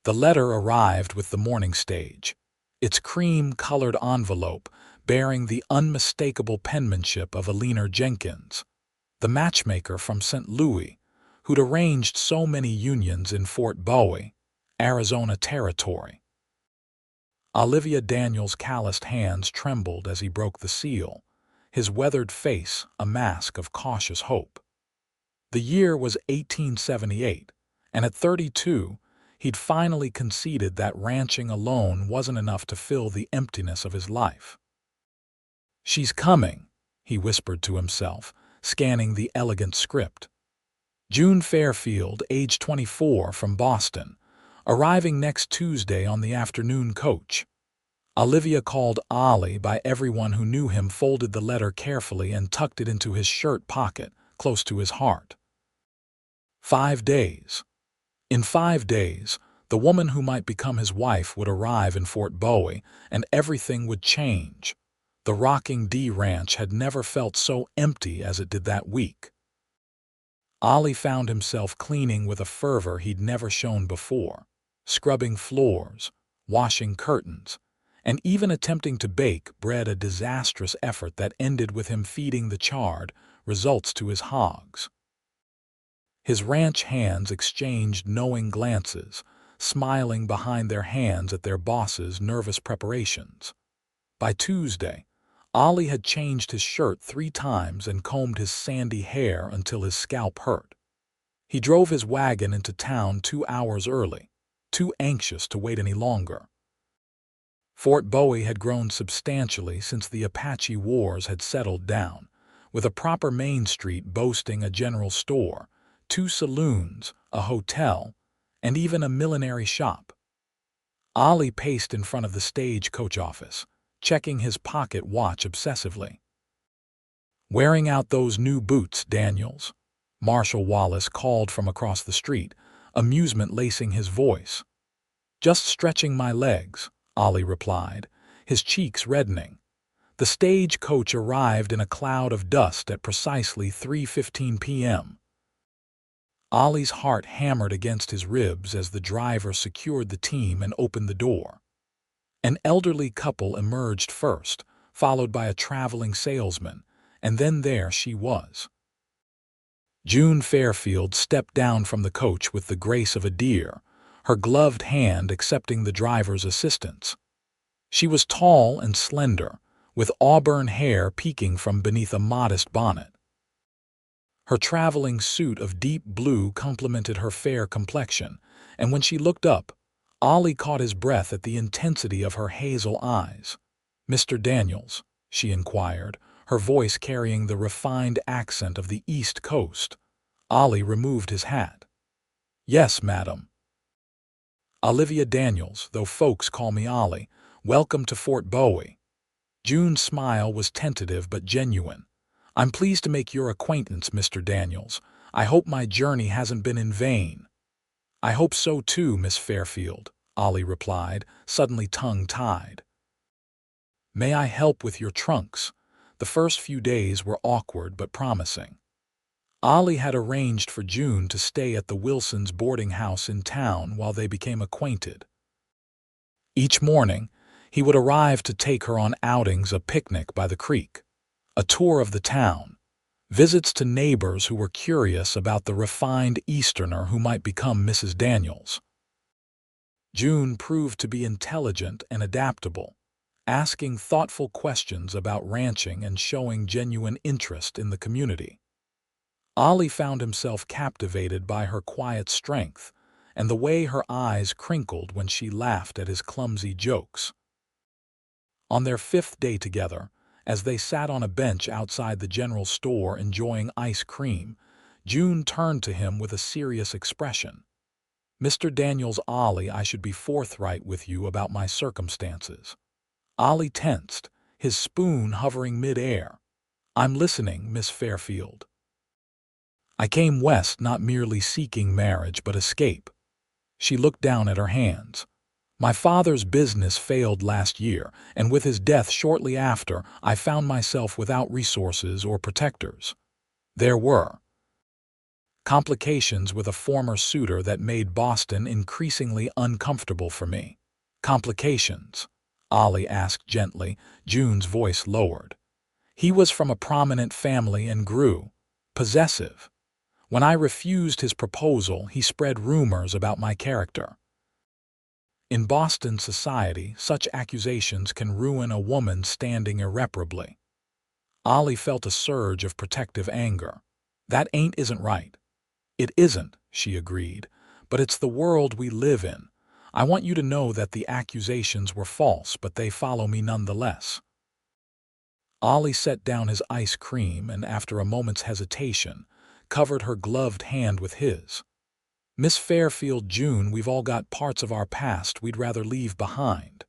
The letter arrived with the morning stage, its cream-colored envelope bearing the unmistakable penmanship of Eleanor Jenkins, the matchmaker from St. Louis, who'd arranged so many unions in Fort Bowie, Arizona Territory. Ollie Daniels' calloused hands trembled as he broke the seal, his weathered face a mask of cautious hope. The year was 1878, and at 32, he'd finally conceded that ranching alone wasn't enough to fill the emptiness of his life. "She's coming," he whispered to himself, scanning the elegant script. June Fairfield, age 24, from Boston, arriving next Tuesday on the afternoon coach. Olivia, called Ollie by everyone who knew him, folded the letter carefully and tucked it into his shirt pocket, close to his heart. 5 days. In 5 days, the woman who might become his wife would arrive in Fort Bowie, and everything would change. The rocking D Ranch had never felt so empty as it did that week. Ollie found himself cleaning with a fervor he'd never shown before, scrubbing floors, washing curtains, and even attempting to bake bread, a disastrous effort that ended with him feeding the charred results to his hogs. His ranch hands exchanged knowing glances, smiling behind their hands at their boss's nervous preparations. By Tuesday, Ollie had changed his shirt 3 times and combed his sandy hair until his scalp hurt. He drove his wagon into town 2 hours early, too anxious to wait any longer. Fort Bowie had grown substantially since the Apache Wars had settled down, with a proper main street boasting a general store, 2 saloons, a hotel, and even a millinery shop. Ollie paced in front of the stagecoach office, checking his pocket watch obsessively. "Wearing out those new boots, Daniels?" Marshal Wallace called from across the street, amusement lacing his voice. "Just stretching my legs," Ollie replied, his cheeks reddening. The stagecoach arrived in a cloud of dust at precisely 3:15 p.m. Ollie's heart hammered against his ribs as the driver secured the team and opened the door. An elderly couple emerged first, followed by a traveling salesman, and then there she was. June Fairfield stepped down from the coach with the grace of a deer, her gloved hand accepting the driver's assistance. She was tall and slender, with auburn hair peeking from beneath a modest bonnet. Her traveling suit of deep blue complemented her fair complexion, and when she looked up, Ollie caught his breath at the intensity of her hazel eyes. "Mr. Daniels?" she inquired, her voice carrying the refined accent of the East Coast. Ollie removed his hat. "Yes, madam." "Ollie Daniels, though folks call me Ollie. Welcome to Fort Bowie." June's smile was tentative but genuine. "I'm pleased to make your acquaintance, Mr. Daniels. I hope my journey hasn't been in vain." "I hope so too, Miss Fairfield," Ollie replied, suddenly tongue-tied. "May I help with your trunks?" The first few days were awkward but promising. Ollie had arranged for June to stay at the Wilsons' boarding house in town while they became acquainted. Each morning, he would arrive to take her on outings, a picnic by the creek, a tour of the town, visits to neighbors who were curious about the refined Easterner who might become Mrs. Daniels. June proved to be intelligent and adaptable, asking thoughtful questions about ranching and showing genuine interest in the community. Ollie found himself captivated by her quiet strength and the way her eyes crinkled when she laughed at his clumsy jokes. On their 5th day together, as they sat on a bench outside the general store enjoying ice cream, June turned to him with a serious expression. "Mr. Daniels, Ollie, I should be forthright with you about my circumstances." Ollie tensed, his spoon hovering mid-air. "I'm listening, Miss Fairfield." "I came west not merely seeking marriage but escape." She looked down at her hands. "My father's business failed last year, and with his death shortly after, I found myself without resources or protectors. There were Complications with a former suitor that made Boston increasingly uncomfortable for me. Complications? Ollie asked gently, June's voice lowered. He was from a prominent family and grew possessive. When I refused his proposal, he spread rumors about my character. In Boston society, such accusations can ruin a woman standing irreparably. Ollie felt a surge of protective anger. That isn't right. It isn't, she agreed, but it's the world we live in. I want you to know that the accusations were false, but they follow me nonetheless. Ollie set down his ice cream and, after a moment's hesitation, covered her gloved hand with his. Miss Fairfield, June, we've all got parts of our past we'd rather leave behind.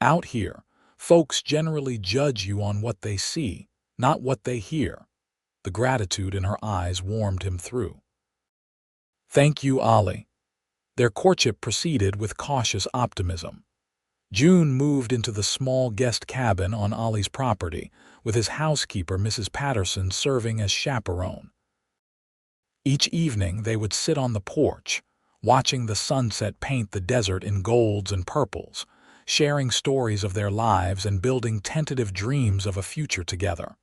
Out here, folks generally judge you on what they see, not what they hear. The gratitude in her eyes warmed him through. Thank you, Ollie. Their courtship proceeded with cautious optimism. June moved into the small guest cabin on Ollie's property, with his housekeeper, Mrs. Patterson, serving as chaperone. Each evening they would sit on the porch, watching the sunset paint the desert in golds and purples, sharing stories of their lives and building tentative dreams of a future together.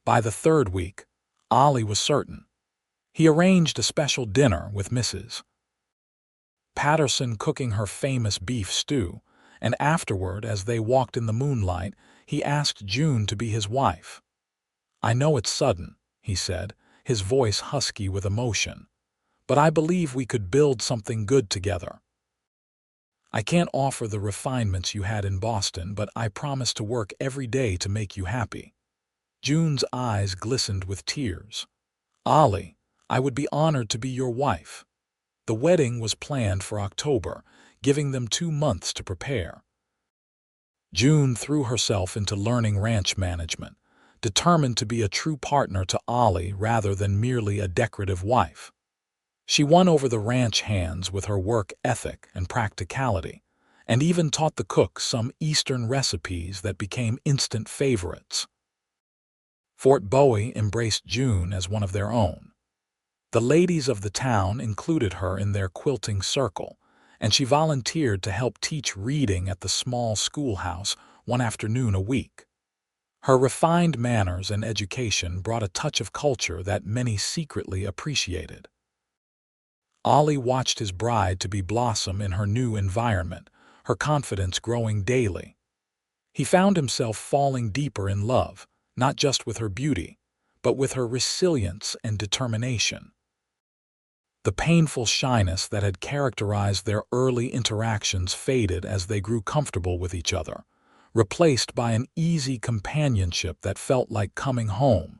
By the third week, Ollie was certain. He arranged a special dinner with Mrs. Patterson cooking her famous beef stew, and afterward, as they walked in the moonlight, he asked June to be his wife. I know it's sudden, he said, his voice husky with emotion, but I believe we could build something good together. I can't offer the refinements you had in Boston, but I promise to work every day to make you happy. June's eyes glistened with tears. Ollie, I would be honored to be your wife. The wedding was planned for October, giving them 2 months to prepare. June threw herself into learning ranch management, determined to be a true partner to Ollie rather than merely a decorative wife. She won over the ranch hands with her work ethic and practicality, and even taught the cook some Eastern recipes that became instant favorites. Fort Bowie embraced June as one of their own. The ladies of the town included her in their quilting circle, and she volunteered to help teach reading at the small schoolhouse 1 afternoon a week. Her refined manners and education brought a touch of culture that many secretly appreciated. Ollie watched his bride-to-be blossom in her new environment, her confidence growing daily. He found himself falling deeper in love, not just with her beauty, but with her resilience and determination. The painful shyness that had characterized their early interactions faded as they grew comfortable with each other, replaced by an easy companionship that felt like coming home.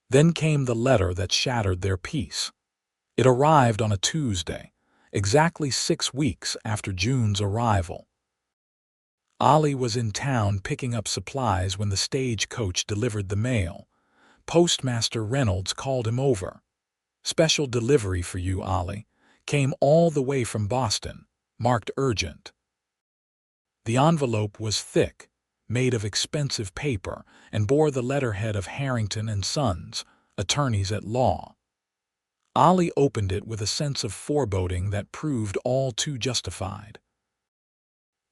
Then came the letter that shattered their peace. It arrived on a Tuesday, exactly 6 weeks after June's arrival. Ollie was in town picking up supplies when the stagecoach delivered the mail. Postmaster Reynolds called him over. Special delivery for you, Ollie. Came all the way from Boston, marked urgent. The envelope was thick, made of expensive paper, and bore the letterhead of Harrington and Sons, attorneys at law. Ollie opened it with a sense of foreboding that proved all too justified.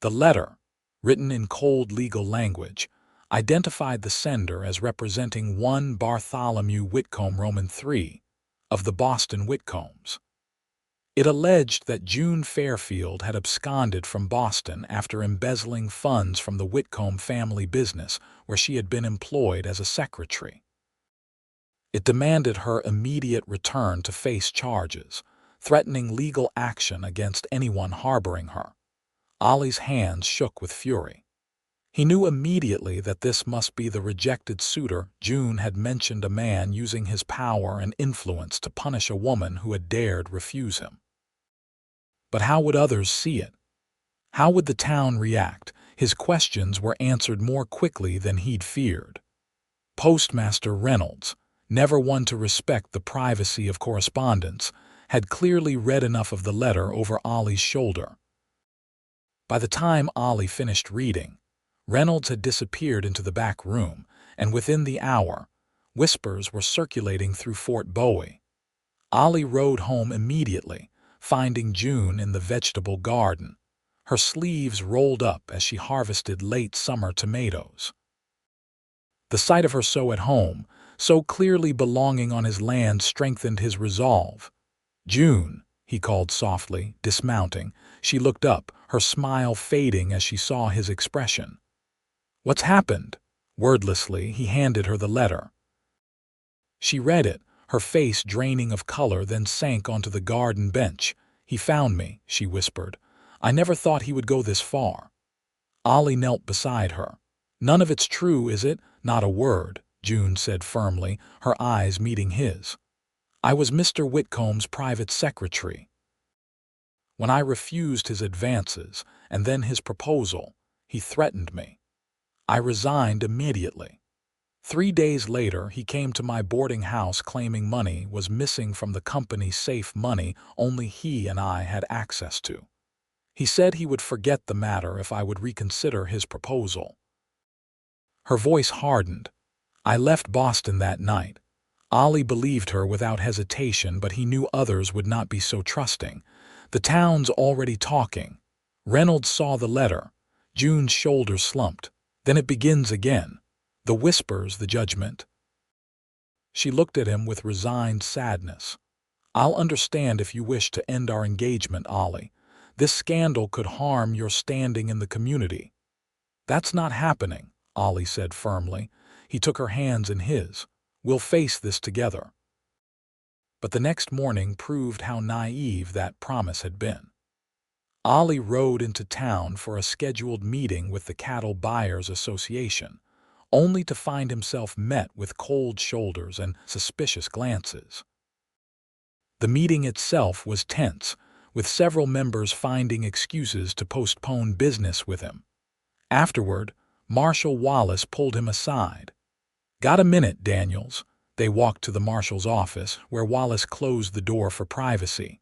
The letter, written in cold legal language, identified the sender as representing one Bartholomew Whitcomb Roman III of the Boston Whitcombs. It alleged that June Fairfield had absconded from Boston after embezzling funds from the Whitcomb family business where she had been employed as a secretary. It demanded her immediate return to face charges, threatening legal action against anyone harboring her. Ollie's hands shook with fury. He knew immediately that this must be the rejected suitor. June had mentioned a man using his power and influence to punish a woman who had dared refuse him. But how would others see it? How would the town react? His questions were answered more quickly than he'd feared. Postmaster Reynolds, never one to respect the privacy of correspondence, had clearly read enough of the letter over Ollie's shoulder. By the time Ollie finished reading, Reynolds had disappeared into the back room, and within the hour, whispers were circulating through Fort Bowie. Ollie rode home immediately, finding June in the vegetable garden, her sleeves rolled up as she harvested late summer tomatoes. The sight of her so at home, so clearly belonging on his land, strengthened his resolve. "June," he called softly, dismounting. She looked up, her smile fading as she saw his expression. "What's happened?" Wordlessly, he handed her the letter. She read it, her face draining of color, then sank onto the garden bench. "He found me," she whispered. "I never thought he would go this far." Ollie knelt beside her. "None of it's true, is it?" "Not a word," June said firmly, her eyes meeting his. "I was Mr. Whitcomb's private secretary. When I refused his advances and then his proposal, he threatened me. I resigned immediately. 3 days later, he came to my boarding house claiming money was missing from the company's safe, money only he and I had access to. He said he would forget the matter if I would reconsider his proposal." Her voice hardened. "I left Boston that night." Ollie believed her without hesitation, but he knew others would not be so trusting. "The town's already talking." Reynolds saw the letter. June's shoulders slumped. "Then it begins again. The whispers, the judgment." She looked at him with resigned sadness. "I'll understand if you wish to end our engagement, Ollie. This scandal could harm your standing in the community." "That's not happening," Ollie said firmly. He took her hands in his. "We'll face this together." But the next morning proved how naive that promise had been. Ollie rode into town for a scheduled meeting with the Cattle Buyers Association, only to find himself met with cold shoulders and suspicious glances. The meeting itself was tense, with several members finding excuses to postpone business with him. Afterward, Marshal Wallace pulled him aside. "Got a minute, Daniels?" They walked to the marshal's office, where Wallace closed the door for privacy.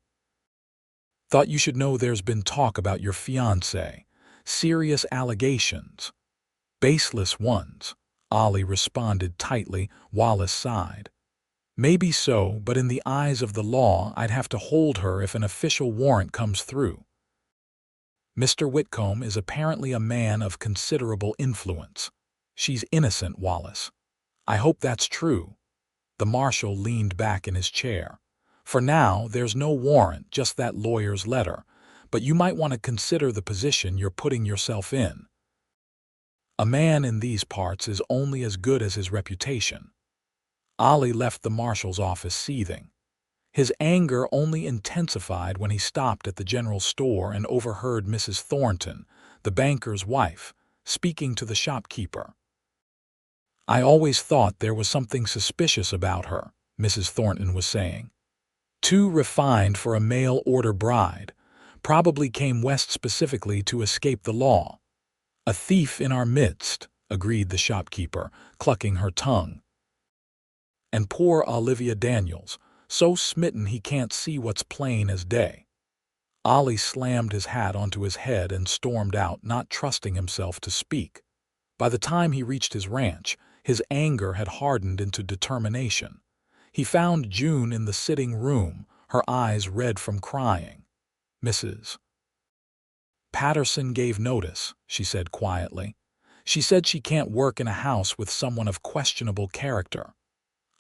"Thought you should know there's been talk about your fiancé. Serious allegations." "Baseless ones," Ollie responded tightly. Wallace sighed. "Maybe so, but in the eyes of the law, I'd have to hold her if an official warrant comes through. Mr. Whitcomb is apparently a man of considerable influence. She's innocent, Wallace." "I hope that's true." The marshal leaned back in his chair. "For now, there's no warrant, just that lawyer's letter. But you might want to consider the position you're putting yourself in. A man in these parts is only as good as his reputation." Ollie left the marshal's office seething. His anger only intensified when he stopped at the general store and overheard Mrs. Thornton, the banker's wife, speaking to the shopkeeper. "I always thought there was something suspicious about her," Mrs. Thornton was saying. "Too refined for a mail-order bride. Probably came west specifically to escape the law." "A thief in our midst," agreed the shopkeeper, clucking her tongue. "And poor Olivia Daniels, so smitten he can't see what's plain as day." Ollie slammed his hat onto his head and stormed out, not trusting himself to speak. By the time he reached his ranch, his anger had hardened into determination. He found June in the sitting room, her eyes red from crying. "Mrs. Patterson gave notice," she said quietly. "She said she can't work in a house with someone of questionable character."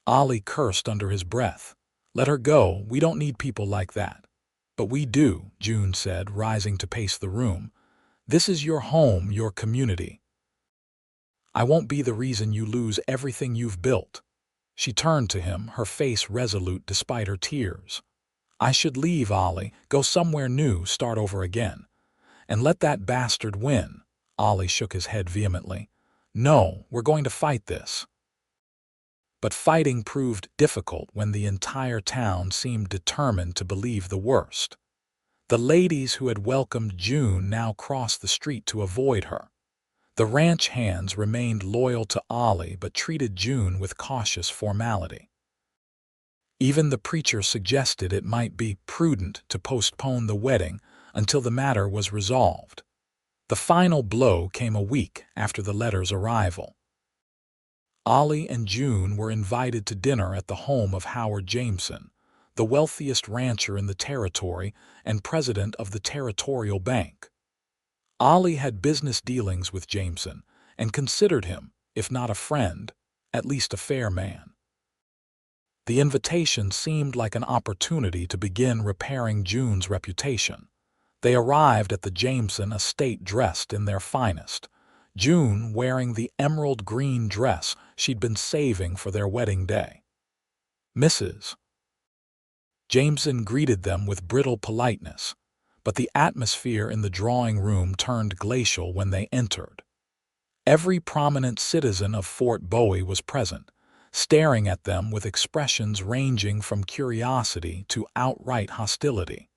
Ollie cursed under his breath. "Let her go. We don't need people like that." "But we do," June said, rising to pace the room. "This is your home, your community. I won't be the reason you lose everything you've built." She turned to him, her face resolute despite her tears. "I should leave, Ollie, go somewhere new, start over again. And let that bastard win." Ollie shook his head vehemently. "No, we're going to fight this." But fighting proved difficult when the entire town seemed determined to believe the worst. The ladies who had welcomed June now crossed the street to avoid her. The ranch hands remained loyal to Ollie but treated June with cautious formality. Even the preacher suggested it might be prudent to postpone the wedding until the matter was resolved. The final blow came a week after the letter's arrival. Ollie and June were invited to dinner at the home of Howard Jameson, the wealthiest rancher in the territory and president of the Territorial Bank. Ollie had business dealings with Jameson and considered him, if not a friend, at least a fair man. The invitation seemed like an opportunity to begin repairing June's reputation. They arrived at the Jameson estate dressed in their finest, June wearing the emerald green dress she'd been saving for their wedding day. Mrs. Jameson greeted them with brittle politeness, but the atmosphere in the drawing room turned glacial when they entered. Every prominent citizen of Fort Bowie was present, staring at them with expressions ranging from curiosity to outright hostility.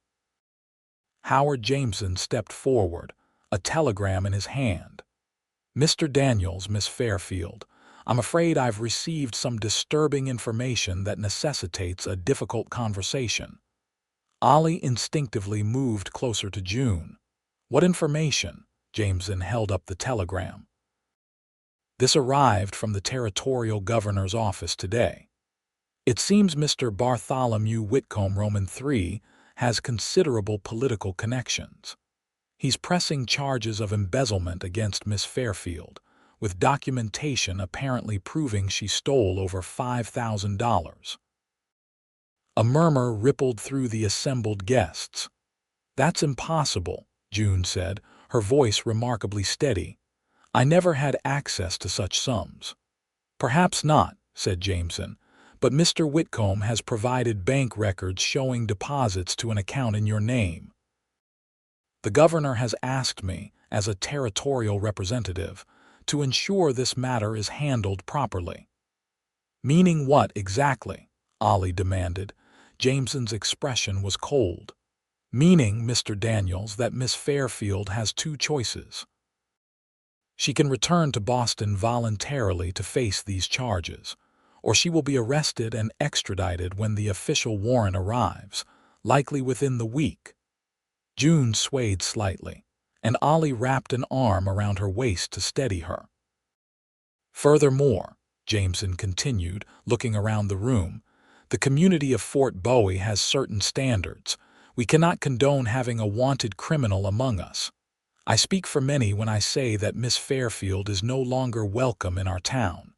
Howard Jameson stepped forward, a telegram in his hand. "Mr. Daniels, Miss Fairfield, I'm afraid I've received some disturbing information that necessitates a difficult conversation." Ollie instinctively moved closer to June. "What information?" Jameson held up the telegram. "This arrived from the Territorial Governor's office today. It seems Mr. Bartholomew Whitcomb Roman III has considerable political connections. He's pressing charges of embezzlement against Miss Fairfield, with documentation apparently proving she stole over $5,000. A murmur rippled through the assembled guests. "That's impossible," June said, her voice remarkably steady. "I never had access to such sums." "Perhaps not," said Jameson, "but Mr. Whitcomb has provided bank records showing deposits to an account in your name. The governor has asked me, as a territorial representative, to ensure this matter is handled properly." "Meaning what exactly?" Ollie demanded. Jameson's expression was cold. "Meaning, Mr. Daniels, that Miss Fairfield has two choices. She can return to Boston voluntarily to face these charges, or she will be arrested and extradited when the official warrant arrives, likely within the week." June swayed slightly, and Ollie wrapped an arm around her waist to steady her. "Furthermore," Jameson continued, looking around the room, "the community of Fort Bowie has certain standards. We cannot condone having a wanted criminal among us. I speak for many when I say that Miss Fairfield is no longer welcome in our town."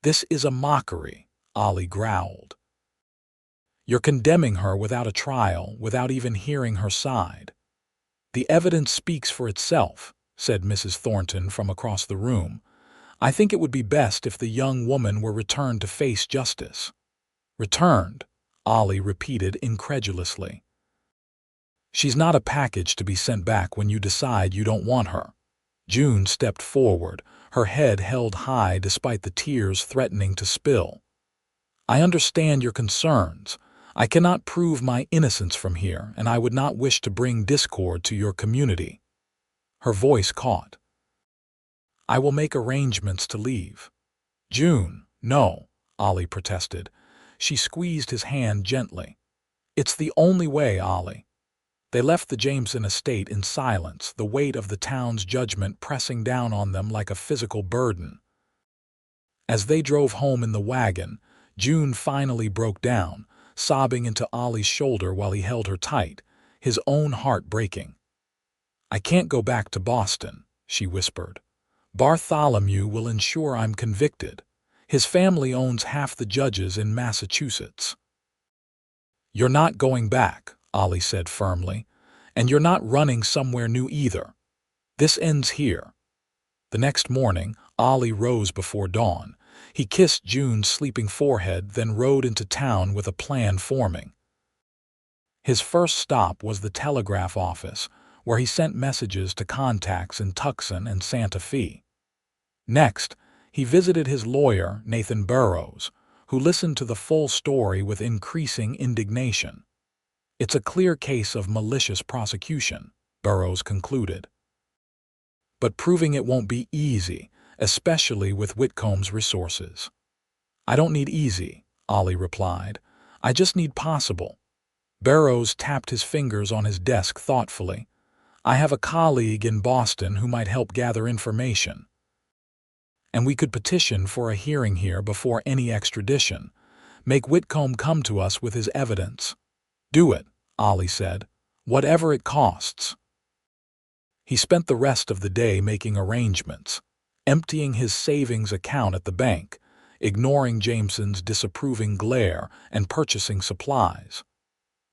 "This is a mockery," Ollie growled. "You're condemning her without a trial, without even hearing her side." "The evidence speaks for itself," said Mrs. Thornton from across the room. "I think it would be best if the young woman were returned to face justice." "Returned?" Ollie repeated incredulously. "She's not a package to be sent back when you decide you don't want her." June stepped forward, her head held high despite the tears threatening to spill. "I understand your concerns. I cannot prove my innocence from here, and I would not wish to bring discord to your community." Her voice caught. "I will make arrangements to leave." "June, no," Ollie protested. She squeezed his hand gently. "It's the only way, Ollie." They left the Jameson estate in silence, the weight of the town's judgment pressing down on them like a physical burden. As they drove home in the wagon, June finally broke down, sobbing into Ollie's shoulder while he held her tight, his own heart breaking. "I can't go back to Boston," she whispered. "Bartholomew will ensure I'm convicted. His family owns half the judges in Massachusetts." "You're not going back," Ollie said firmly, "and you're not running somewhere new either. This ends here." The next morning, Ollie rose before dawn. He kissed June's sleeping forehead, then rode into town with a plan forming. His first stop was the telegraph office, where he sent messages to contacts in Tucson and Santa Fe. Next, he visited his lawyer, Nathan Burrows, who listened to the full story with increasing indignation. "It's a clear case of malicious prosecution," Burrows concluded. "But proving it won't be easy, especially with Whitcomb's resources." "I don't need easy," Ollie replied. "I just need possible." Burrows tapped his fingers on his desk thoughtfully. "I have a colleague in Boston who might help gather information. And we could petition for a hearing here before any extradition. Make Whitcomb come to us with his evidence. Do it, Ollie said, whatever it costs. He spent the rest of the day making arrangements, emptying his savings account at the bank, ignoring Jameson's disapproving glare, and purchasing supplies.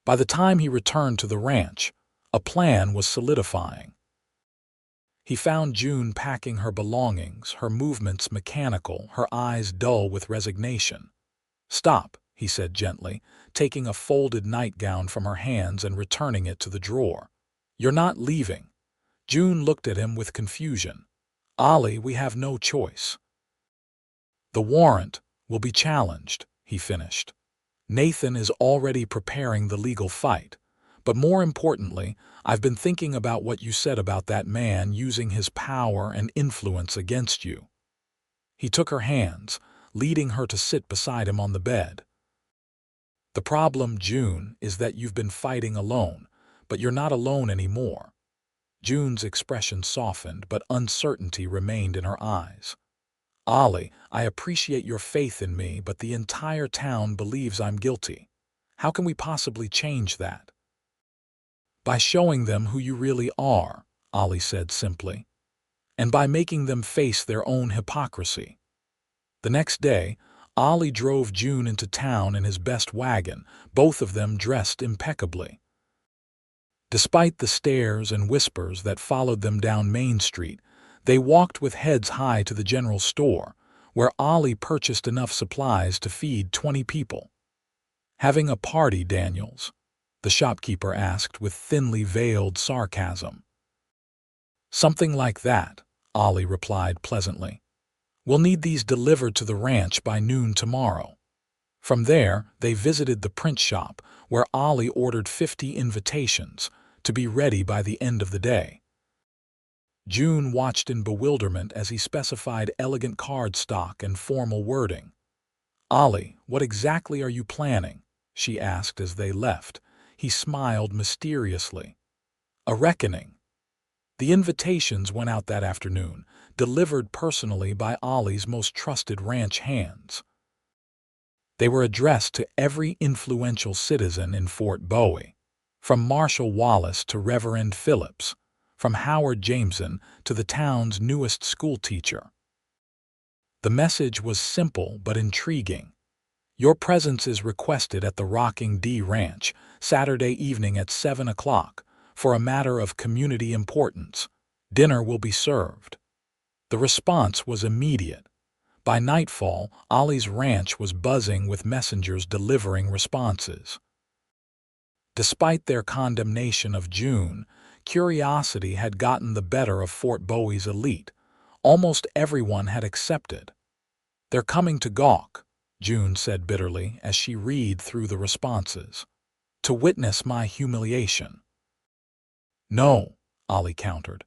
By the time he returned to the ranch, a plan was solidifying. He found June packing her belongings, her movements mechanical, her eyes dull with resignation. "Stop," he said gently, taking a folded nightgown from her hands and returning it to the drawer. "You're not leaving." June looked at him with confusion. "Ollie, we have no choice." "The warrant will be challenged," he finished. "Nathan is already preparing the legal fight. But more importantly, I've been thinking about what you said about that man using his power and influence against you." He took her hands, leading her to sit beside him on the bed. "The problem, June, is that you've been fighting alone, but you're not alone anymore." June's expression softened, but uncertainty remained in her eyes. "Ollie, I appreciate your faith in me, but the entire town believes I'm guilty. How can we possibly change that?" "By showing them who you really are," Ollie said simply, "and by making them face their own hypocrisy." The next day, Ollie drove June into town in his best wagon, both of them dressed impeccably. Despite the stares and whispers that followed them down Main Street, they walked with heads high to the general store, where Ollie purchased enough supplies to feed 20 people. "Having a party, Daniels?" the shopkeeper asked with thinly veiled sarcasm. "Something like that," Ollie replied pleasantly. "We'll need these delivered to the ranch by noon tomorrow." From there, they visited the print shop, where Ollie ordered 50 invitations, to be ready by the end of the day. June watched in bewilderment as he specified elegant cardstock and formal wording. "Ollie, what exactly are you planning?" she asked as they left. He smiled mysteriously. "A reckoning." The invitations went out that afternoon, delivered personally by Ollie's most trusted ranch hands. They were addressed to every influential citizen in Fort Bowie, from Marshall Wallace to Reverend Phillips, from Howard Jameson to the town's newest schoolteacher. The message was simple but intriguing. "Your presence is requested at the Rocking D Ranch, Saturday evening at 7 o'clock, for a matter of community importance. Dinner will be served." The response was immediate. By nightfall, Ollie's ranch was buzzing with messengers delivering responses. Despite their condemnation of June, curiosity had gotten the better of Fort Bowie's elite. Almost everyone had accepted. "They're coming to gawk," June said bitterly as she read through the responses. "To witness my humiliation." "No," Ollie countered.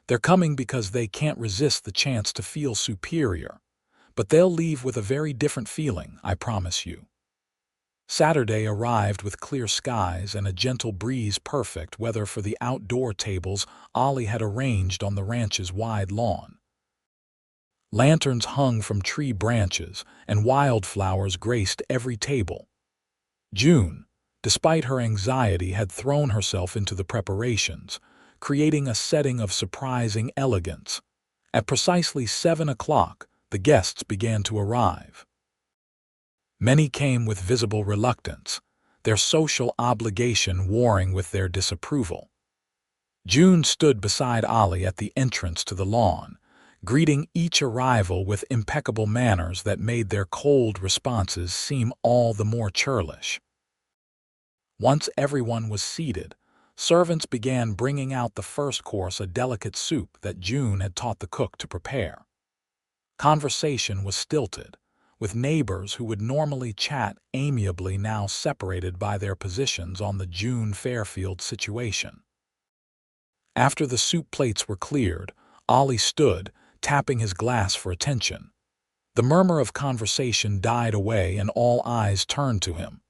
"They're coming because they can't resist the chance to feel superior. But they'll leave with a very different feeling, I promise you." Saturday arrived with clear skies and a gentle breeze, perfect weather for the outdoor tables Ollie had arranged on the ranch's wide lawn. Lanterns hung from tree branches, and wildflowers graced every table. June, despite her anxiety, had thrown herself into the preparations, creating a setting of surprising elegance. At precisely 7 o'clock, the guests began to arrive. Many came with visible reluctance, their social obligation warring with their disapproval. June stood beside Ollie at the entrance to the lawn, greeting each arrival with impeccable manners that made their cold responses seem all the more churlish. Once everyone was seated, servants began bringing out the first course, a delicate soup that June had taught the cook to prepare. Conversation was stilted, with neighbors who would normally chat amiably now separated by their positions on the June Fairfield situation. After the soup plates were cleared, Ollie stood, tapping his glass for attention. The murmur of conversation died away and all eyes turned to him.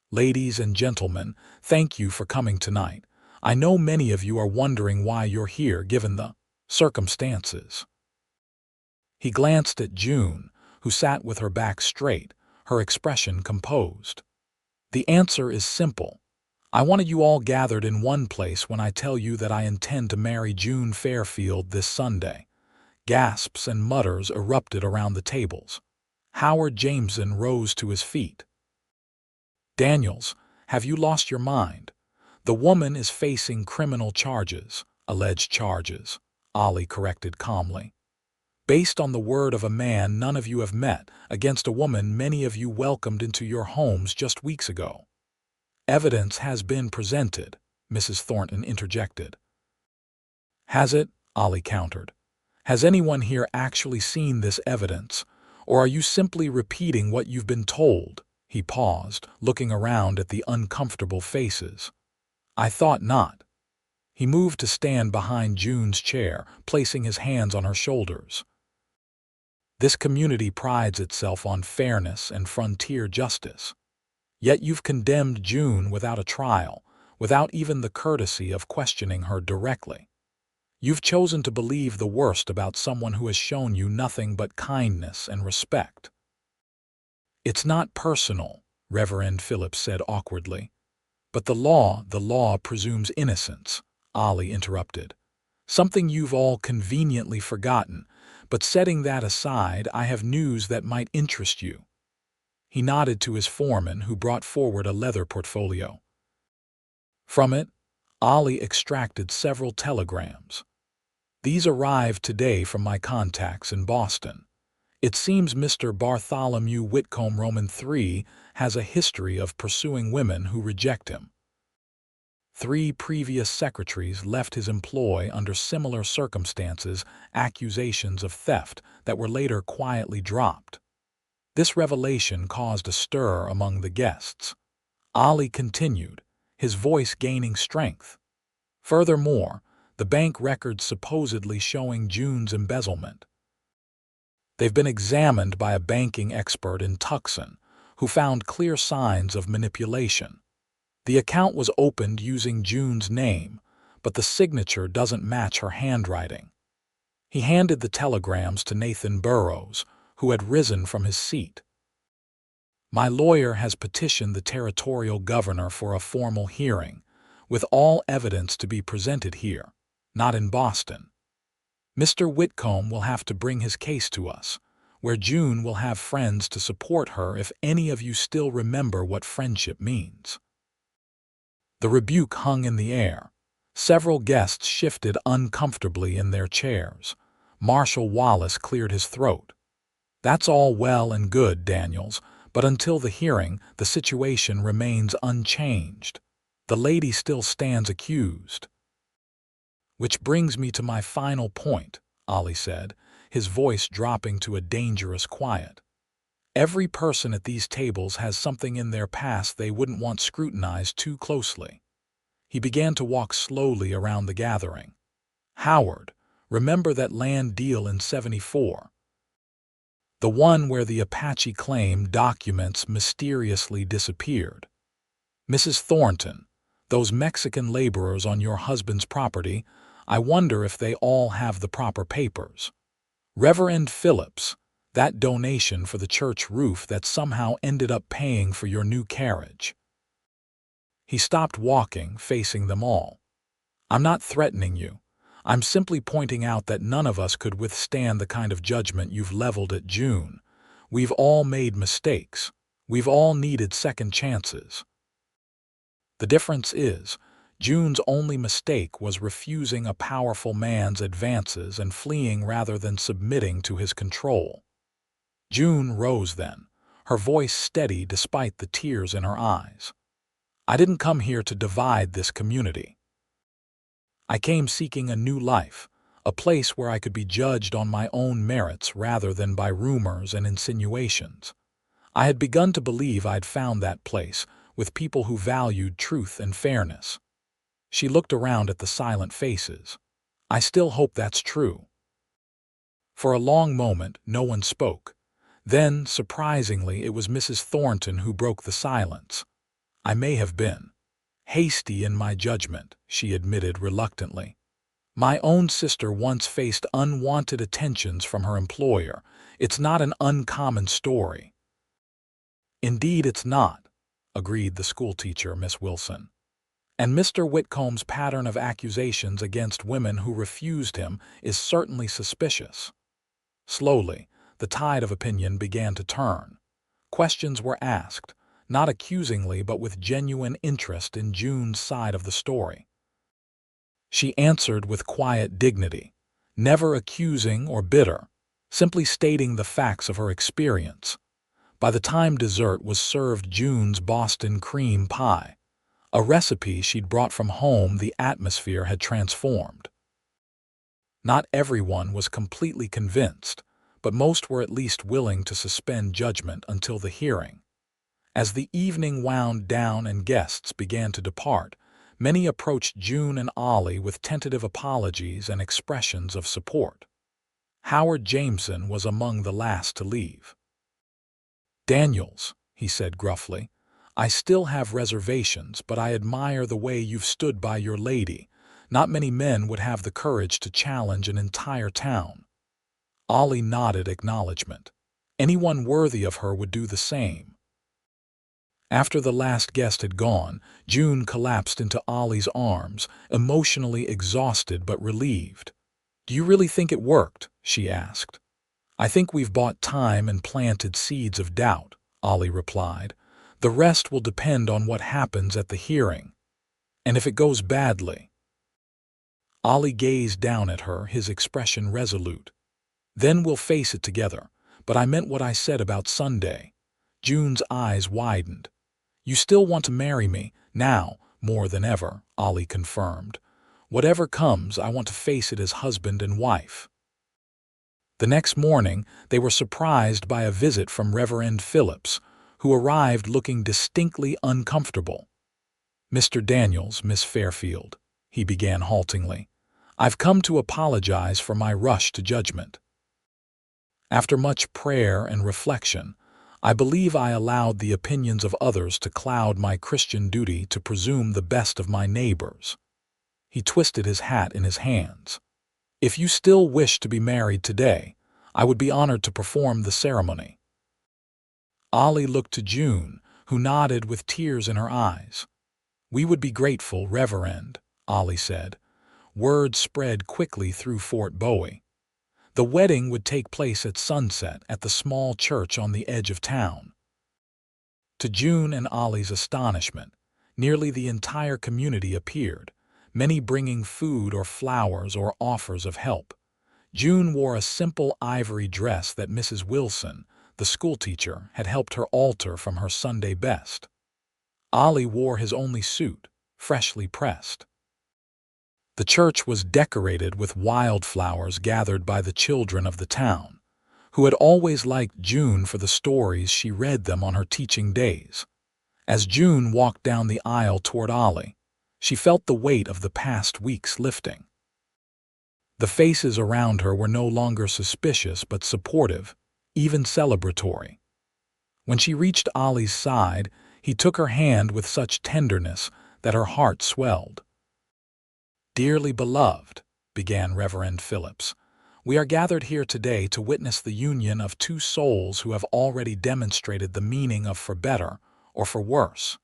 "Ladies and gentlemen, thank you for coming tonight. I know many of you are wondering why you're here given the circumstances." He glanced at June, who sat with her back straight, her expression composed. "The answer is simple. I wanted you all gathered in one place when I tell you that I intend to marry June Fairfield this Sunday." Gasps and mutters erupted around the tables. Howard Jameson rose to his feet. "Daniels, have you lost your mind? The woman is facing criminal charges, alleged charges," Ollie corrected calmly. "Based on the word of a man none of you have met, against a woman many of you welcomed into your homes just weeks ago." "Evidence has been presented," Mrs. Thornton interjected. "Has it?" Ollie countered. "Has anyone here actually seen this evidence, or are you simply repeating what you've been told?" He paused, looking around at the uncomfortable faces. "I thought not." He moved to stand behind June's chair, placing his hands on her shoulders. "This community prides itself on fairness and frontier justice. Yet you've condemned June without a trial, without even the courtesy of questioning her directly. You've chosen to believe the worst about someone who has shown you nothing but kindness and respect." "It's not personal," Reverend Phillips said awkwardly. "But the law presumes innocence," Ollie interrupted. "Something you've all conveniently forgotten, but setting that aside, I have news that might interest you." He nodded to his foreman, who brought forward a leather portfolio. From it, Ollie extracted several telegrams. "These arrived today from my contacts in Boston. It seems Mr. Bartholomew Whitcomb Roman III has a history of pursuing women who reject him. 3 previous secretaries left his employ under similar circumstances, accusations of theft that were later quietly dropped." This revelation caused a stir among the guests. Ollie continued, his voice gaining strength. "Furthermore, the bank records supposedly showing June's embezzlement. They've been examined by a banking expert in Tucson, who found clear signs of manipulation. The account was opened using June's name, but the signature doesn't match her handwriting." He handed the telegrams to Nathan Burrows, who had risen from his seat. "My lawyer has petitioned the territorial governor for a formal hearing, with all evidence to be presented here, not in Boston. Mr. Whitcomb will have to bring his case to us, where June will have friends to support her if any of you still remember what friendship means." The rebuke hung in the air. Several guests shifted uncomfortably in their chairs. Marshall Wallace cleared his throat. "That's all well and good, Daniels, but until the hearing, the situation remains unchanged. The lady still stands accused." "Which brings me to my final point," Ollie said, his voice dropping to a dangerous quiet. "Every person at these tables has something in their past they wouldn't want scrutinized too closely." He began to walk slowly around the gathering. "Howard, remember that land deal in '74? The one where the Apache claim documents mysteriously disappeared? Mrs. Thornton, those Mexican laborers on your husband's property, I wonder if they all have the proper papers? Reverend Phillips, that donation for the church roof that somehow ended up paying for your new carriage." He stopped walking, facing them all. "I'm not threatening you. I'm simply pointing out that none of us could withstand the kind of judgment you've leveled at June. We've all made mistakes. We've all needed second chances. The difference is, June's only mistake was refusing a powerful man's advances and fleeing rather than submitting to his control." June rose then, her voice steady despite the tears in her eyes. "I didn't come here to divide this community. I came seeking a new life, a place where I could be judged on my own merits rather than by rumors and insinuations. I had begun to believe I'd found that place, with people who valued truth and fairness." She looked around at the silent faces. "I still hope that's true." For a long moment, no one spoke. Then, surprisingly, it was Mrs. Thornton who broke the silence. "I may have been hasty in my judgment," she admitted reluctantly. "My own sister once faced unwanted attentions from her employer. It's not an uncommon story." "Indeed it's not," agreed the schoolteacher, Miss Wilson. "And Mr. Whitcomb's pattern of accusations against women who refused him is certainly suspicious." Slowly, the tide of opinion began to turn. Questions were asked, not accusingly but with genuine interest in June's side of the story. She answered with quiet dignity, never accusing or bitter, simply stating the facts of her experience. By the time dessert was served, June's Boston cream pie, a recipe she'd brought from home, the atmosphere had transformed. Not everyone was completely convinced, but most were at least willing to suspend judgment until the hearing. As the evening wound down and guests began to depart, many approached June and Ollie with tentative apologies and expressions of support. Howard Jameson was among the last to leave. "Daniels," he said gruffly, "I still have reservations, but I admire the way you've stood by your lady. Not many men would have the courage to challenge an entire town." Ollie nodded acknowledgement. Anyone worthy of her would do the same. After the last guest had gone, June collapsed into Ollie's arms, emotionally exhausted but relieved. "Do you really think it worked?" she asked. "I think we've bought time and planted seeds of doubt," Ollie replied. "The rest will depend on what happens at the hearing. And if it goes badly—" Ollie gazed down at her, his expression resolute. "Then we'll face it together. But I meant what I said about Sunday." June's eyes widened. "You still want to marry me, now, more than ever," Ollie confirmed. "Whatever comes, I want to face it as husband and wife." The next morning, they were surprised by a visit from Reverend Phillips, who arrived looking distinctly uncomfortable. "Mr. Daniels, Miss Fairfield," he began haltingly, "I've come to apologize for my rush to judgment. After much prayer and reflection, I believe I allowed the opinions of others to cloud my Christian duty to presume the best of my neighbors." He twisted his hat in his hands. "If you still wish to be married today, I would be honored to perform the ceremony." Ollie looked to June, who nodded with tears in her eyes. "We would be grateful, Reverend," Ollie said. Word spread quickly through Fort Bowie. The wedding would take place at sunset at the small church on the edge of town. To June and Ollie's astonishment, nearly the entire community appeared, many bringing food or flowers or offers of help. June wore a simple ivory dress that Mrs. Wilson, the schoolteacher, had helped her alter from her Sunday best. Ollie wore his only suit, freshly pressed. The church was decorated with wildflowers gathered by the children of the town, who had always liked June for the stories she read them on her teaching days. As June walked down the aisle toward Ollie, she felt the weight of the past weeks lifting. The faces around her were no longer suspicious but supportive, even celebratory. When she reached Ollie's side, he took her hand with such tenderness that her heart swelled. "Dearly beloved," began Reverend Phillips, "we are gathered here today to witness the union of two souls who have already demonstrated the meaning of for better or for worse."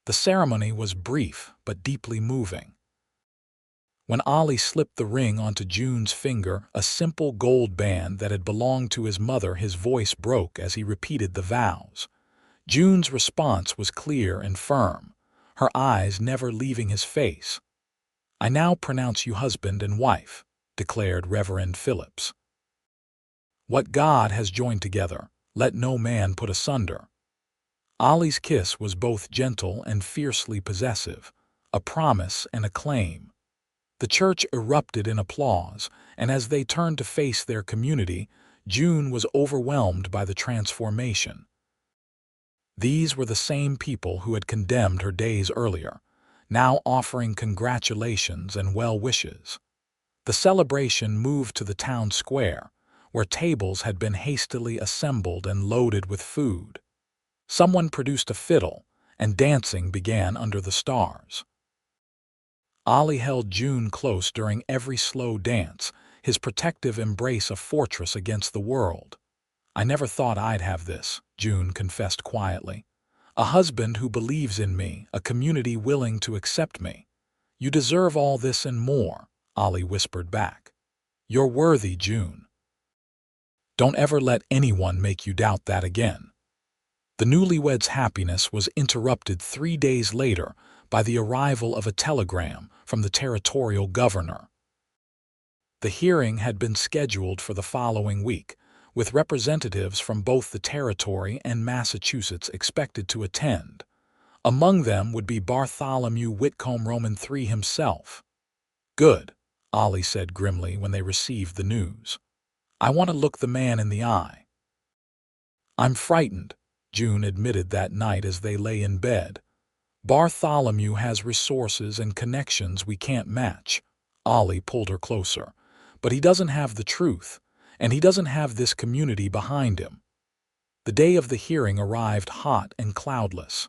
The ceremony was brief but deeply moving. When Ollie slipped the ring onto June's finger, a simple gold band that had belonged to his mother, his voice broke as he repeated the vows. June's response was clear and firm, her eyes never leaving his face. "I now pronounce you husband and wife," declared Reverend Phillips. "What God has joined together, let no man put asunder." Ollie's kiss was both gentle and fiercely possessive, a promise and a claim. The church erupted in applause, and as they turned to face their community, June was overwhelmed by the transformation. These were the same people who had condemned her days earlier, now offering congratulations and well wishes. The celebration moved to the town square, where tables had been hastily assembled and loaded with food. Someone produced a fiddle, and dancing began under the stars. Ollie held June close during every slow dance, his protective embrace a fortress against the world. "I never thought I'd have this," June confessed quietly. "A husband who believes in me, a community willing to accept me." "You deserve all this and more," Ollie whispered back. "You're worthy, June. Don't ever let anyone make you doubt that again." The newlyweds' happiness was interrupted 3 days later by the arrival of a telegram from the territorial governor. The hearing had been scheduled for the following week, with representatives from both the territory and Massachusetts expected to attend. Among them would be Bartholomew Whitcomb Roman III himself. "Good," Ollie said grimly when they received the news. "I want to look the man in the eye." "I'm frightened," June admitted that night as they lay in bed. "Bartholomew has resources and connections we can't match." Ollie pulled her closer. "But he doesn't have the truth, and he doesn't have this community behind him." The day of the hearing arrived hot and cloudless.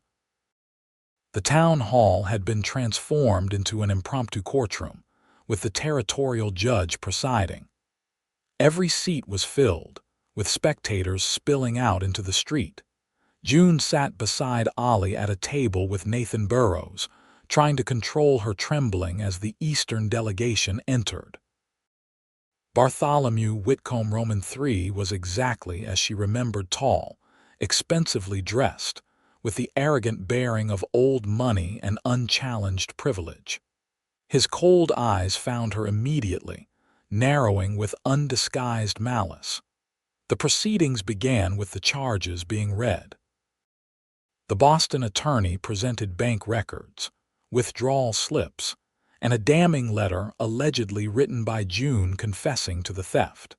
The town hall had been transformed into an impromptu courtroom, with the territorial judge presiding. Every seat was filled, with spectators spilling out into the street. June sat beside Ollie at a table with Nathan Burrows, trying to control her trembling as the Eastern delegation entered. Bartholomew Whitcomb Roman III was exactly as she remembered: tall, expensively dressed, with the arrogant bearing of old money and unchallenged privilege. His cold eyes found her immediately, narrowing with undisguised malice. The proceedings began with the charges being read. The Boston attorney presented bank records, withdrawal slips, and a damning letter allegedly written by June confessing to the theft.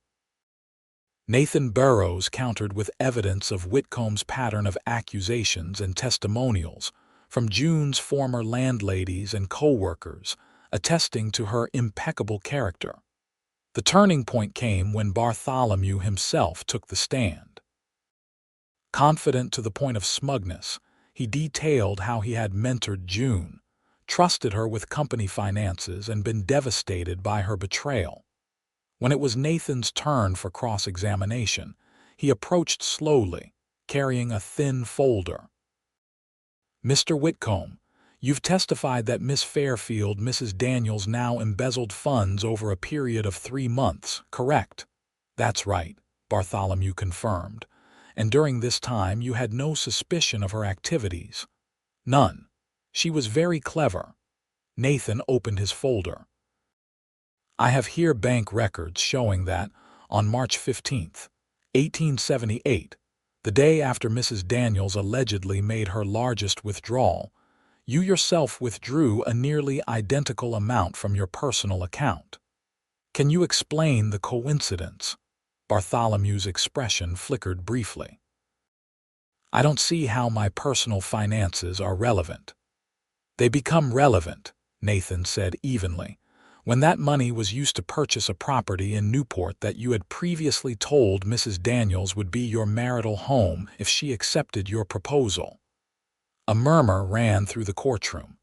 Nathan Burrows countered with evidence of Whitcomb's pattern of accusations and testimonials from June's former landladies and co-workers, attesting to her impeccable character. The turning point came when Bartholomew himself took the stand. Confident to the point of smugness, he detailed how he had mentored June, trusted her with company finances, and been devastated by her betrayal. When it was Nathan's turn for cross-examination, he approached slowly, carrying a thin folder. "Mr. Whitcomb, you've testified that Miss Fairfield, Mrs. Daniels, now embezzled funds over a period of 3 months, correct?" "That's right," Bartholomew confirmed. "And during this time you had no suspicion of her activities?" "None. She was very clever." Nathan opened his folder. "I have here bank records showing that, on March 15th, 1878, the day after Mrs. Daniels allegedly made her largest withdrawal, you yourself withdrew a nearly identical amount from your personal account. Can you explain the coincidence?" Bartholomew's expression flickered briefly. "I don't see how my personal finances are relevant." "They become relevant," Nathan said evenly, "when that money was used to purchase a property in Newport that you had previously told Mrs. Daniels would be your marital home if she accepted your proposal." A murmur ran through the courtroom.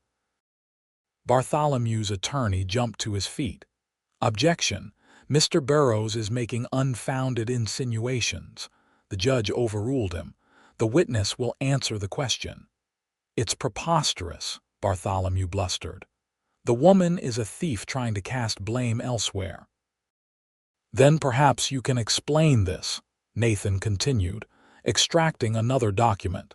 Bartholomew's attorney jumped to his feet. "Objection! Mr. Burrows is making unfounded insinuations." The judge overruled him. "The witness will answer the question." "It's preposterous," Bartholomew blustered. "The woman is a thief trying to cast blame elsewhere." "Then perhaps you can explain this," Nathan continued, extracting another document.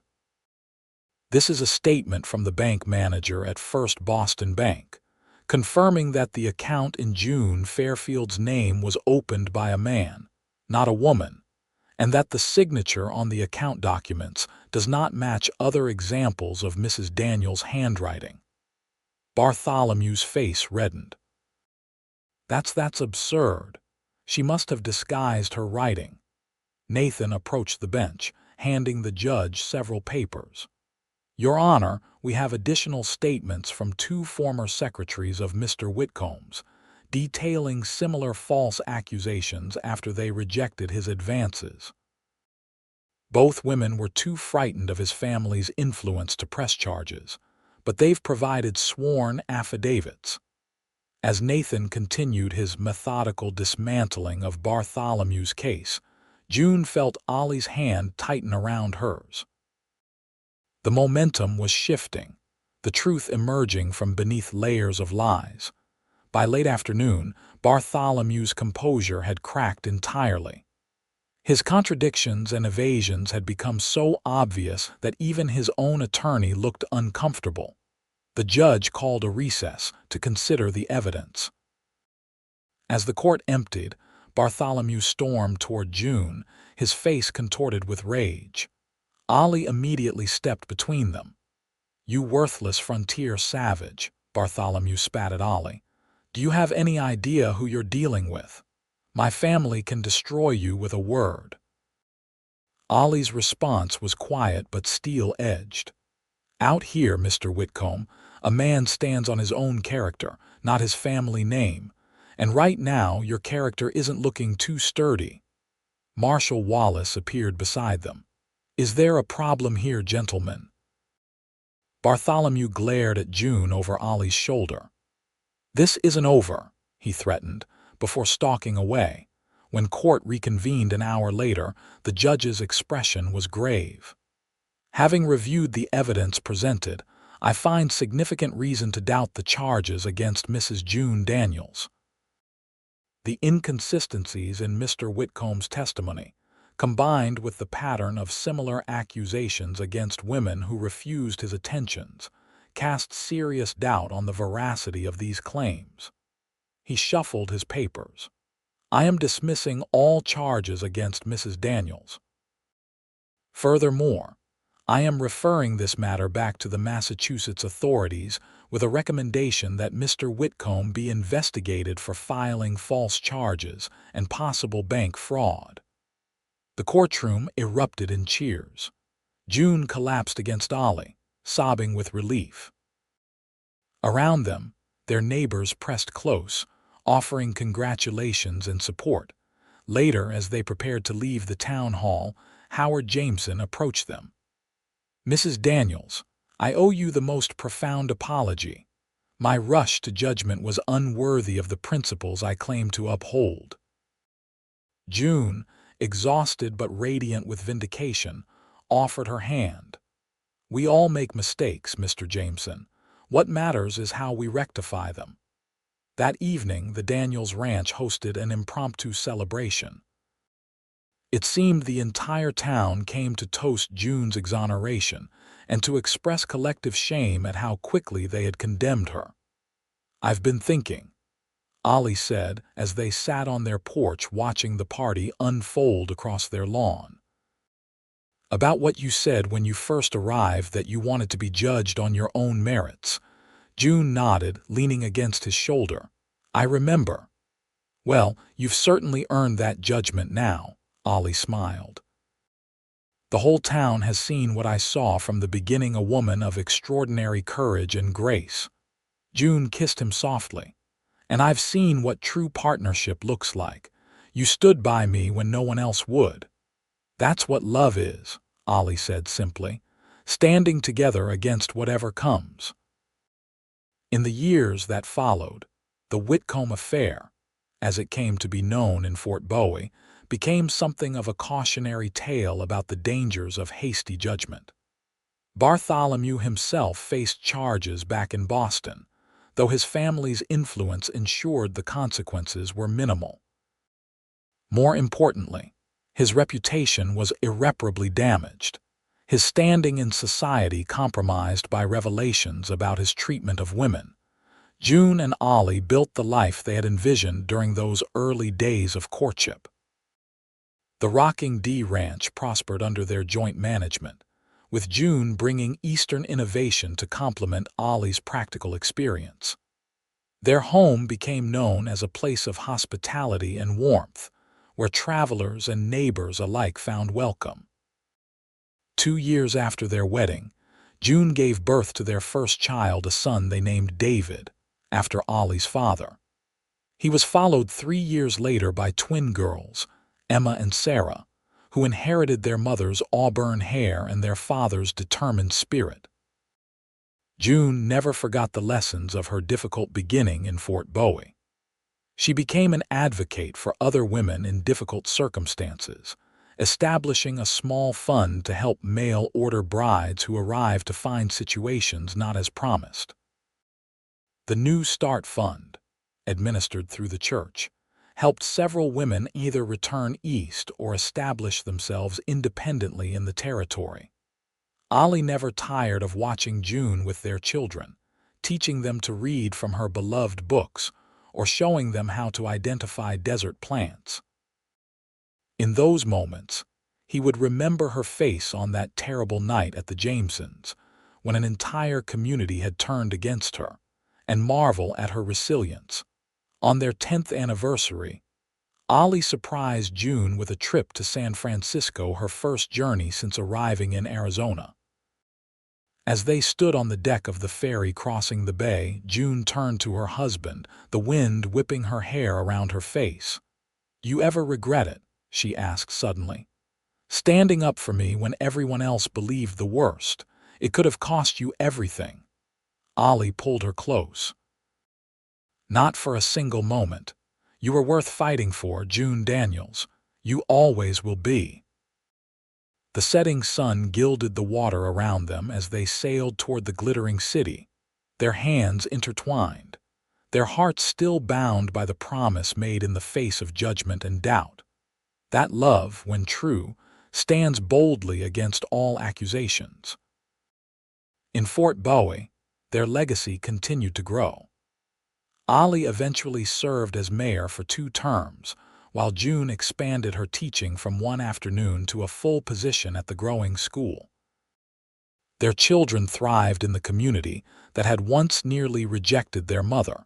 "This is a statement from the bank manager at First Boston Bank, confirming that the account in June Fairfield's name was opened by a man, not a woman, and that the signature on the account documents does not match other examples of Mrs. Daniels' handwriting." Bartholomew's face reddened. That's absurd. She must have disguised her writing." Nathan approached the bench, handing the judge several papers. "Your Honor, we have additional statements from 2 former secretaries of Mr. Whitcomb's, detailing similar false accusations after they rejected his advances. Both women were too frightened of his family's influence to press charges, but they've provided sworn affidavits." As Nathan continued his methodical dismantling of Bartholomew's case, June felt Ollie's hand tighten around hers. The momentum was shifting, the truth emerging from beneath layers of lies. By late afternoon, Bartholomew's composure had cracked entirely. His contradictions and evasions had become so obvious that even his own attorney looked uncomfortable. The judge called a recess to consider the evidence. As the court emptied, Bartholomew stormed toward June, his face contorted with rage. Ollie immediately stepped between them. "You worthless frontier savage," Bartholomew spat at Ollie. "Do you have any idea who you're dealing with? My family can destroy you with a word." Ollie's response was quiet but steel-edged. "Out here, Mr. Whitcomb, a man stands on his own character, not his family name, and right now your character isn't looking too sturdy." Marshal Wallace appeared beside them. "Is there a problem here, gentlemen?" Bartholomew glared at June over Ollie's shoulder. "This isn't over," he threatened, before stalking away. When court reconvened an hour later, the judge's expression was grave. "Having reviewed the evidence presented, I find significant reason to doubt the charges against Mrs. June Daniels." The inconsistencies in Mr. Whitcomb's testimony, combined with the pattern of similar accusations against women who refused his attentions, cast serious doubt on the veracity of these claims. He shuffled his papers. "I am dismissing all charges against Mrs. Daniels. Furthermore, I am referring this matter back to the Massachusetts authorities with a recommendation that Mr. Whitcomb be investigated for filing false charges and possible bank fraud." The courtroom erupted in cheers. June collapsed against Ollie, sobbing with relief. Around them, their neighbors pressed close, offering congratulations and support. Later, as they prepared to leave the town hall, Howard Jameson approached them. "Mrs. Daniels, I owe you the most profound apology. My rush to judgment was unworthy of the principles I claim to uphold." June, exhausted but radiant with vindication, offered her hand. "We all make mistakes, Mr. Jameson. What matters is how we rectify them." That evening, the Daniels Ranch hosted an impromptu celebration. It seemed the entire town came to toast June's exoneration and to express collective shame at how quickly they had condemned her. "I've been thinking," Ollie said as they sat on their porch watching the party unfold across their lawn. "About what you said when you first arrived, that you wanted to be judged on your own merits." June nodded, leaning against his shoulder. "I remember." "Well, you've certainly earned that judgment now," Ollie smiled. "The whole town has seen what I saw from the beginning, a woman of extraordinary courage and grace." June kissed him softly. "And I've seen what true partnership looks like. You stood by me when no one else would." "That's what love is," Ollie said simply, "standing together against whatever comes." In the years that followed, the Whitcomb affair, as it came to be known in Fort Bowie, became something of a cautionary tale about the dangers of hasty judgment. Bartholomew himself faced charges back in Boston, though his family's influence ensured the consequences were minimal. More importantly, his reputation was irreparably damaged, his standing in society compromised by revelations about his treatment of women. June and Ollie built the life they had envisioned during those early days of courtship. The Rocking D Ranch prospered under their joint management, with June bringing Eastern innovation to complement Ollie's practical experience. Their home became known as a place of hospitality and warmth, where travelers and neighbors alike found welcome. 2 years after their wedding, June gave birth to their first child, a son they named David, after Ollie's father. He was followed 3 years later by twin girls, Emma and Sarah, who inherited their mother's auburn hair and their father's determined spirit. June never forgot the lessons of her difficult beginning in Fort Bowie. She became an advocate for other women in difficult circumstances, establishing a small fund to help mail-order brides who arrive to find situations not as promised. The New Start Fund, administered through the church, helped several women either return east or establish themselves independently in the territory. Ollie never tired of watching June with their children, teaching them to read from her beloved books or showing them how to identify desert plants. In those moments, he would remember her face on that terrible night at the Jamesons, when an entire community had turned against her, and marvel at her resilience. On their 10th anniversary, Ollie surprised June with a trip to San Francisco, her first journey since arriving in Arizona. As they stood on the deck of the ferry crossing the bay, June turned to her husband, the wind whipping her hair around her face. "You ever regret it?" she asked suddenly. "Standing up for me when everyone else believed the worst. It could have cost you everything." Ollie pulled her close. "Not for a single moment. You were worth fighting for, June Daniels. You always will be." The setting sun gilded the water around them as they sailed toward the glittering city, their hands intertwined, their hearts still bound by the promise made in the face of judgment and doubt. That love, when true, stands boldly against all accusations. In Fort Bowie, their legacy continued to grow. Ollie eventually served as mayor for 2 terms, while June expanded her teaching from one afternoon to a full position at the growing school. Their children thrived in the community that had once nearly rejected their mother,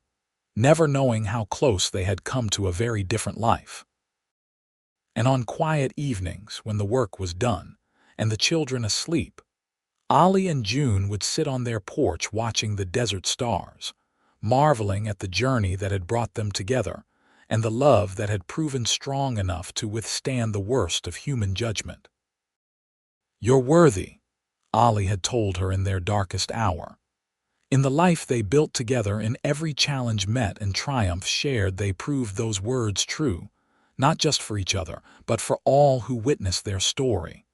never knowing how close they had come to a very different life. And on quiet evenings, when the work was done and the children asleep, Ollie and June would sit on their porch watching the desert stars, marveling at the journey that had brought them together and the love that had proven strong enough to withstand the worst of human judgment. "You're worthy," Ollie had told her in their darkest hour. In the life they built together, in every challenge met and triumph shared, they proved those words true, not just for each other, but for all who witnessed their story.